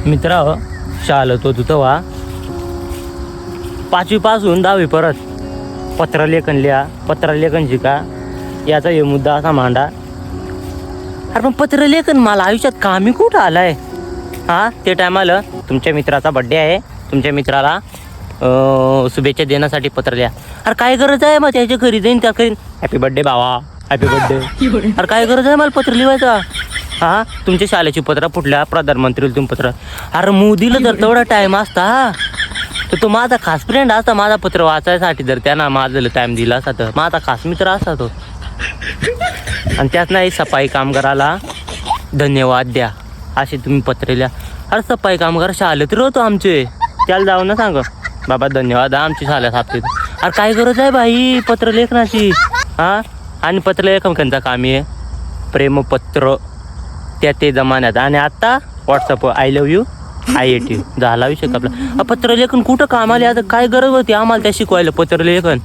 मित्रा शाळेत होतो तेव्हा 5वी पासून 10वी परत पत्रलेखन लिहा, पत्रलेखन शिका, याचा हे मुद्दा असा मांडा. अरे पण पत्रलेखन मला आयुष्यात कामी कुठं आलाय? हां, ते टायमाला तुमच्या मित्राचा बड्डे आहे, तुमच्या मित्राला शुभेच्छा देण्यासाठी पत्र लिहा. अरे काय गरज आहे? मग त्याच्या घरी जाईन, त्या करीन हॅपी बड्डे भावा, हॅपी बड्डे. अरे काय गरज आहे मला पत्र लिहायचा? हां, तुमच्या शाळेची पत्र फुटल्या, प्रधानमंत्री तुम्ही पत्र. अरे मोदीला जर तेवढा टाईम असता तर तो माझा खास फ्रेंड असता. माझा पत्र वाचायसाठी जर त्यानं माझं टाईम दिला असता तर माझा खास मित्र असता तो. आणि त्यात नाही सफाई कामगाराला धन्यवाद द्या असे तुम्ही पत्र लिहा. अरे सफाई कामगार शाळेत राहतो आमचे, त्याला जाऊन ना सांग बाबा धन्यवाद आमची शाळा साफते. अरे काय गरज आहे बाई पत्र लेखनाची? हां, आणि पत्र लेखकांचा कामी आहे प्रेमपत्र त्या ते जमान्यात. आणि आत्ता WhatsApp I love you, I hate you, झाला विषय आपला. पत्रलेखन कुठं कामाला? आता काय गरज होती आम्हाला त्या शिकवायला पत्रलेखन?